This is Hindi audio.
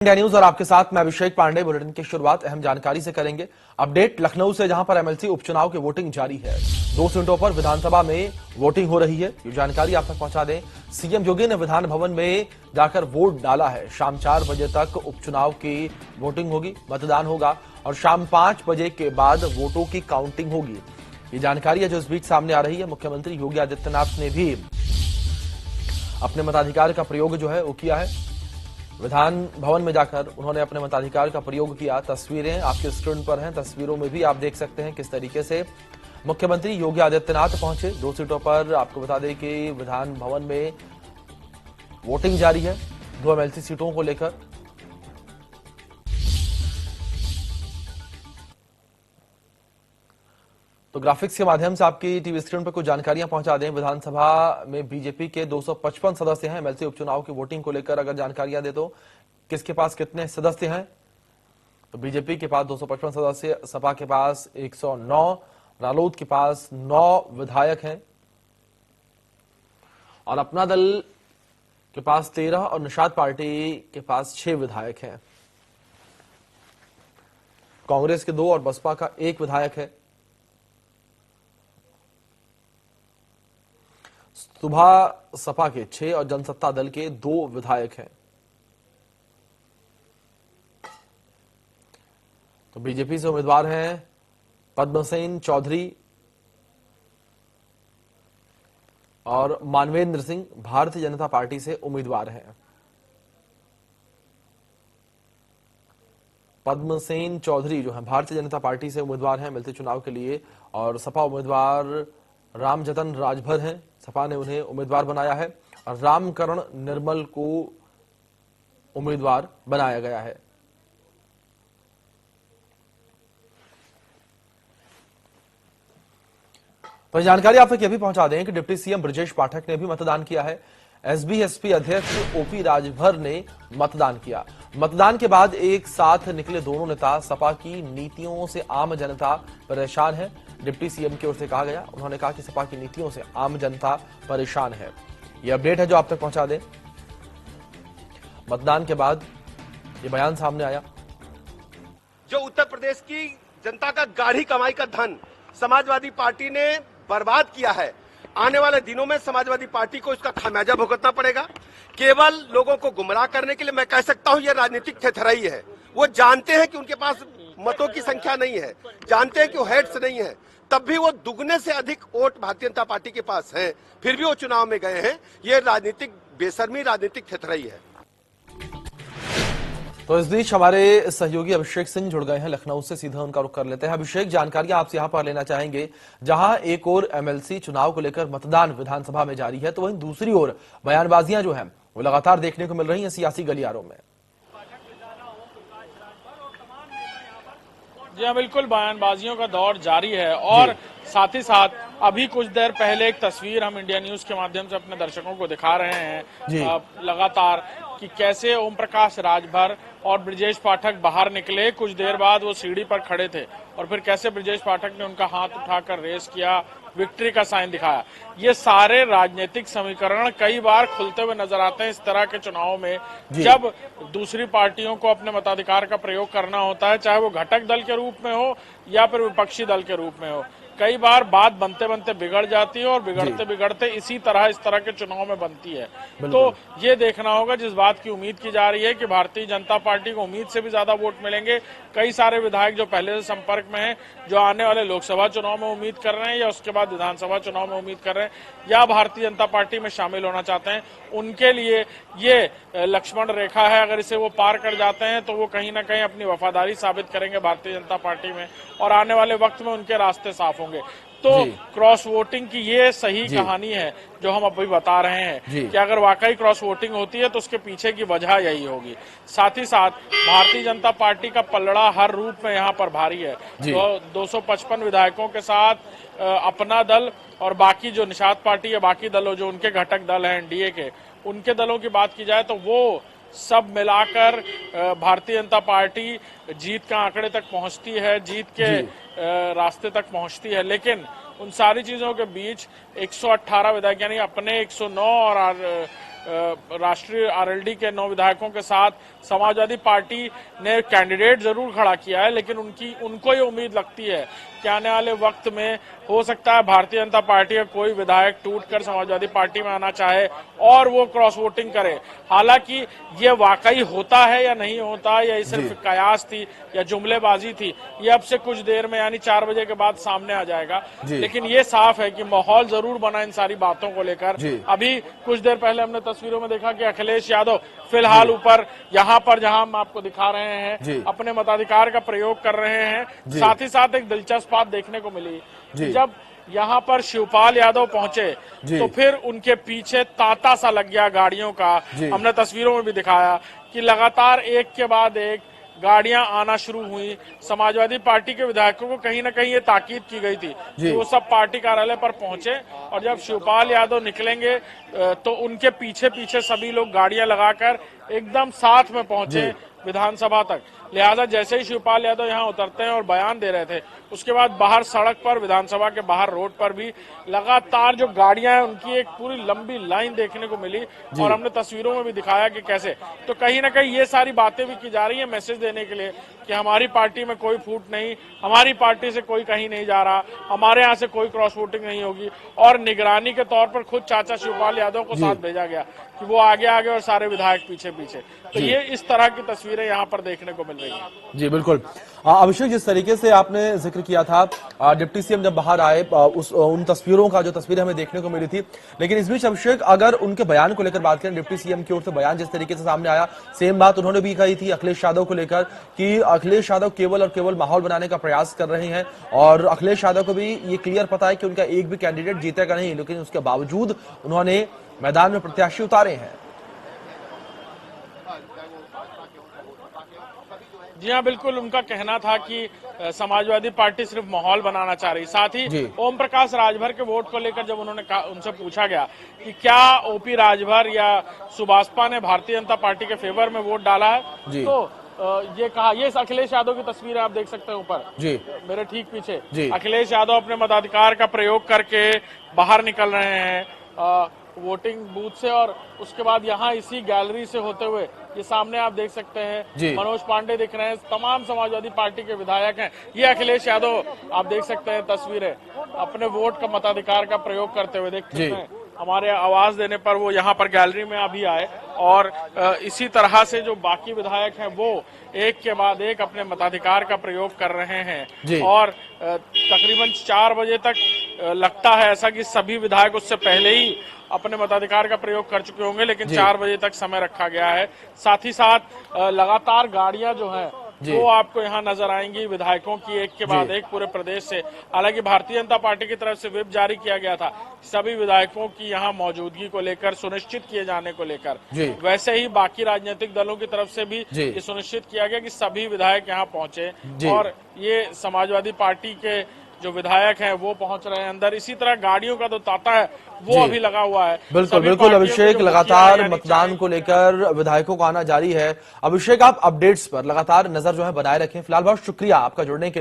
इंडिया न्यूज और आपके साथ मैं अभिषेक पांडे। बुलेटिन की शुरुआत अहम जानकारी से करेंगे। अपडेट लखनऊ से, जहां पर एमएलसी उपचुनाव की वोटिंग जारी है। 2 सीटों पर विधानसभा में वोटिंग हो रही है। ये जानकारी आप तक पहुंचा दें। सीएम योगी ने विधान भवन में जाकर वोट डाला है। शाम 4 बजे तक उपचुनाव की वोटिंग होगी, मतदान होगा और शाम 5 बजे के बाद वोटों की काउंटिंग होगी। ये जानकारी है जो इस बीच सामने आ रही है। मुख्यमंत्री योगी आदित्यनाथ ने भी अपने मताधिकार का प्रयोग जो है वो किया है। विधान भवन में जाकर उन्होंने अपने मताधिकार का प्रयोग किया। तस्वीरें आपके स्क्रीन पर हैं। तस्वीरों में भी आप देख सकते हैं किस तरीके से मुख्यमंत्री योगी आदित्यनाथ पहुंचे। 2 सीटों पर आपको बता दें कि विधान भवन में वोटिंग जारी है 2 एमएलसी सीटों को लेकर। तो ग्राफिक्स के माध्यम से आपकी टीवी स्क्रीन पर कुछ जानकारियां पहुंचा दें। विधानसभा में बीजेपी के 255 सदस्य हैं। एमएलसी उपचुनाव की वोटिंग को लेकर अगर जानकारियां दे तो किसके पास कितने सदस्य हैं, तो बीजेपी के पास 255 सदस्य, सपा के पास 109, रालोद के पास 9 विधायक हैं और अपना दल के पास 13 और निषाद पार्टी के पास 6 विधायक हैं। कांग्रेस के 2 और बसपा का 1 विधायक है। सुबह सपा के 6 और जनसत्ता दल के 2 विधायक हैं। तो बीजेपी से उम्मीदवार हैं पद्मसेन चौधरी और मानवेंद्र सिंह भारतीय जनता पार्टी से उम्मीदवार हैं। पद्मसेन चौधरी जो है भारतीय जनता पार्टी से उम्मीदवार हैं मिलते चुनाव के लिए और सपा उम्मीदवार रामजतन राजभर हैं। सपा ने उन्हें उम्मीदवार बनाया है और रामकरण निर्मल को उम्मीदवार बनाया गया है। तो जानकारी आप तक यह भी पहुंचा दें कि डिप्टी सीएम ब्रजेश पाठक ने भी मतदान किया है। एसबीएसपी अध्यक्ष ओपी राजभर ने मतदान किया। मतदान के बाद एक साथ निकले दोनों नेता सपा की नीतियों से आम जनता परेशान है। डिप्टी सीएम की ओर से कहा गया, उन्होंने कहा कि सपा की नीतियों से आम जनता परेशान है। यह अपडेट है जो आप तक पहुंचा दें। मतदान के बाद ये बयान सामने आया। जो उत्तर प्रदेश की जनता का गाढ़ी कमाई का धन समाजवादी पार्टी ने बर्बाद किया है, आने वाले दिनों में समाजवादी पार्टी को इसका खामियाजा भुगतना पड़ेगा। केवल लोगों को गुमराह करने के लिए मैं कह सकता हूं यह राजनीतिक थेथराई है। वो जानते हैं कि उनके पास मतों की संख्या नहीं है, जानते हैं कि वो हेड्स नहीं है, तब भी वो दुगने से अधिक वोट भारतीय जनता पार्टी के पास हैं, फिर भी वो चुनाव में गए हैं। ये राजनीतिक बेशर्मी, राजनीतिक थेथराई है। तो इस बीच हमारे सहयोगी अभिषेक सिंह जुड़ गए हैं लखनऊ से। सीधा उनका रुख कर लेते हैं। अभिषेक, जानकारियां आपसे यहां पर लेना चाहेंगे। जहां एक और एमएलसी चुनाव को लेकर मतदान विधानसभा में जारी है, तो वहीं दूसरी ओर बयानबाजियां जो हैं वो लगातार देखने को मिल रही हैं सियासी गलियारों में। जी हाँ, बिल्कुल बयानबाजियों का दौर जारी है और साथ ही साथ अभी कुछ देर पहले एक तस्वीर हम इंडिया न्यूज के माध्यम से अपने दर्शकों को दिखा रहे हैं लगातार कि कैसे ओम प्रकाश राजभर और ब्रजेश पाठक बाहर निकले। कुछ देर बाद वो सीढ़ी पर खड़े थे और फिर कैसे ब्रजेश पाठक ने उनका हाथ उठाकर रेस किया, विक्ट्री का साइन दिखाया। ये सारे राजनीतिक समीकरण कई बार खुलते हुए नजर आते हैं इस तरह के चुनाव में, जब दूसरी पार्टियों को अपने मताधिकार का प्रयोग करना होता है, चाहे वो घटक दल के रूप में हो या फिर विपक्षी दल के रूप में हो। कई बार बात बनते बनते बिगड़ जाती है और बिगड़ते बिगड़ते इस तरह के चुनाव में बनती है। तो ये देखना होगा, जिस बात की उम्मीद की जा रही है कि भारतीय जनता पार्टी को उम्मीद से भी ज्यादा वोट मिलेंगे। कई सारे विधायक जो पहले से संपर्क में हैं, जो आने वाले लोकसभा चुनाव में उम्मीद कर रहे हैं या उसके बाद विधानसभा चुनाव में उम्मीद कर रहे हैं या भारतीय जनता पार्टी में शामिल होना चाहते हैं, उनके लिए ये लक्ष्मण रेखा है। अगर इसे वो पार कर जाते हैं तो वो कहीं ना कहीं अपनी वफादारी साबित करेंगे भारतीय जनता पार्टी में और आने वाले वक्त में उनके रास्ते साफ होंगे। तो क्रॉस वोटिंग की ये सही कहानी है जो हम अभी बता रहे हैं कि अगर वाकई क्रॉस वोटिंग होती है तो उसके पीछे की वजह यही होगी। साथ ही साथ भारतीय जनता पार्टी का पलड़ा हर रूप में यहाँ पर भारी है। तो 255 विधायकों के साथ अपना दल और बाकी जो निषाद पार्टी है, बाकी दलों जो उनके घटक दल हैं एनडीए के, उनके दलों की बात की जाए तो वो सब मिलाकर भारतीय जनता पार्टी जीत का आंकड़े तक पहुंचती है, जीत के रास्ते तक पहुंचती है। लेकिन उन सारी चीजों के बीच 118 विधायक यानी अपने 109 और राष्ट्रीय आरएलडी के 9 विधायकों के साथ समाजवादी पार्टी ने कैंडिडेट जरूर खड़ा किया है, लेकिन उनको ये उम्मीद लगती है कि आने वाले वक्त में हो सकता है भारतीय जनता पार्टी का कोई विधायक टूटकर समाजवादी पार्टी में आना चाहे और वो क्रॉस वोटिंग करे। हालांकि ये वाकई होता है या नहीं होता, या ये सिर्फ कयास थी या जुमलेबाजी थी, ये अब से कुछ देर में यानी 4 बजे के बाद सामने आ जाएगा। लेकिन ये साफ है कि माहौल जरूर बना इन सारी बातों को लेकर। अभी कुछ देर पहले हमने तस्वीरों में देखा कि अखिलेश यादव फिलहाल ऊपर यहाँ पर जहां हम आपको दिखा रहे हैं अपने मताधिकार का प्रयोग कर रहे हैं। साथ ही साथ एक दिलचस्प बात देखने को मिली कि जब यहाँ पर शिवपाल यादव पहुंचे तो फिर उनके पीछे तांता सा लग गया गाड़ियों का। हमने तस्वीरों में भी दिखाया कि लगातार एक के बाद एक गाड़ियां आना शुरू हुई। समाजवादी पार्टी के विधायकों को कहीं ना कहीं ये ताकीद की गई थी कि वो सब पार्टी कार्यालय पर पहुंचे, और जब शिवपाल यादव निकलेंगे तो उनके पीछे पीछे सभी लोग गाड़ियां लगाकर एकदम साथ में पहुंचे विधानसभा तक। लिहाजा जैसे ही शिवपाल यादव यहाँ उतरते हैं और बयान दे रहे थे, उसके बाद बाहर सड़क पर, विधानसभा के बाहर रोड पर भी लगातार जो गाड़ियां हैं उनकी एक पूरी लंबी लाइन देखने को मिली, और हमने तस्वीरों में भी दिखाया कि कैसे। तो कहीं ना कहीं ये सारी बातें भी की जा रही है मैसेज देने के लिए कि हमारी पार्टी में कोई फूट नहीं, हमारी पार्टी से कोई कहीं नहीं जा रहा, हमारे यहाँ से कोई क्रॉस वोटिंग नहीं होगी। और निगरानी के तौर पर खुद चाचा शिवपाल यादव को साथ भेजा गया कि वो आगे आगे और सारे विधायक पीछे पीछे। तो ये इस तरह की तस्वीरें यहाँ पर देखने को मिल रही है। जी बिल्कुल। अभिषेक, जिस तरीके से आपने जिक्र किया था डिप्टी सीएम जब बाहर आए, उन तस्वीरों का जो तस्वीरें हमें देखने को मिली थी, लेकिन इस बीच अभिषेक अगर उनके बयान को लेकर बात करें, डिप्टी सीएम की ओर से बयान जिस तरीके से सामने आया, सेम बात उन्होंने भी कही थी अखिलेश यादव को लेकर कि अखिलेश यादव केवल और केवल माहौल बनाने का प्रयास कर रहे हैं, और अखिलेश यादव को भी ये क्लियर पता है कि उनका एक भी कैंडिडेट जीतेगा नहीं, लेकिन उसके बावजूद उन्होंने मैदान में प्रत्याशी उतारे हैं। जी हाँ, बिल्कुल। उनका कहना था कि समाजवादी पार्टी सिर्फ माहौल बनाना चाह रही। साथ ही ओम प्रकाश राजभर के वोट को लेकर जब उनसे पूछा गया कि क्या ओपी राजभर या सुभाषपा ने भारतीय जनता पार्टी के फेवर में वोट डाला है, तो ये कहा, ये अखिलेश यादव की तस्वीर आप देख सकते हैं ऊपर मेरे ठीक पीछे। अखिलेश यादव अपने मताधिकार का प्रयोग करके बाहर निकल रहे हैं वोटिंग बूथ से, और उसके बाद यहाँ इसी गैलरी से होते हुए ये सामने आप देख सकते हैं मनोज पांडे दिख रहे हैं, तमाम समाजवादी पार्टी के विधायक हैं। ये अखिलेश यादव आप देख सकते हैं तस्वीरें अपने वोट का मताधिकार का प्रयोग करते हुए देख सकते हैं। हमारे आवाज देने पर वो यहाँ पर गैलरी में अभी आए, और इसी तरह से जो बाकी विधायक हैं वो एक के बाद एक अपने मताधिकार का प्रयोग कर रहे हैं। और तकरीबन 4 बजे तक लगता है ऐसा कि सभी विधायक उससे पहले ही अपने मताधिकार का प्रयोग कर चुके होंगे, लेकिन 4 बजे तक समय रखा गया है। साथ ही साथ लगातार गाड़ियां जो हैं वो आपको यहाँ नजर आएंगी विधायकों की, एक के बाद एक पूरे प्रदेश से। हालांकि भारतीय जनता पार्टी की तरफ से व्हिप जारी किया गया था सभी विधायकों की यहाँ मौजूदगी को लेकर, सुनिश्चित किए जाने को लेकर। वैसे ही बाकी राजनीतिक दलों की तरफ से भी ये सुनिश्चित किया गया कि सभी विधायक यहाँ पहुंचे, और ये समाजवादी पार्टी के जो विधायक हैं वो पहुंच रहे हैं अंदर। इसी तरह गाड़ियों का जो तांता है वो अभी लगा हुआ है। बिल्कुल बिल्कुल अभिषेक, लगातार मतदान को लेकर विधायकों को आना जारी है। अभिषेक, आप अपडेट्स पर लगातार नजर जो है बनाए रखें। फिलहाल बहुत शुक्रिया आपका जुड़ने के लिए।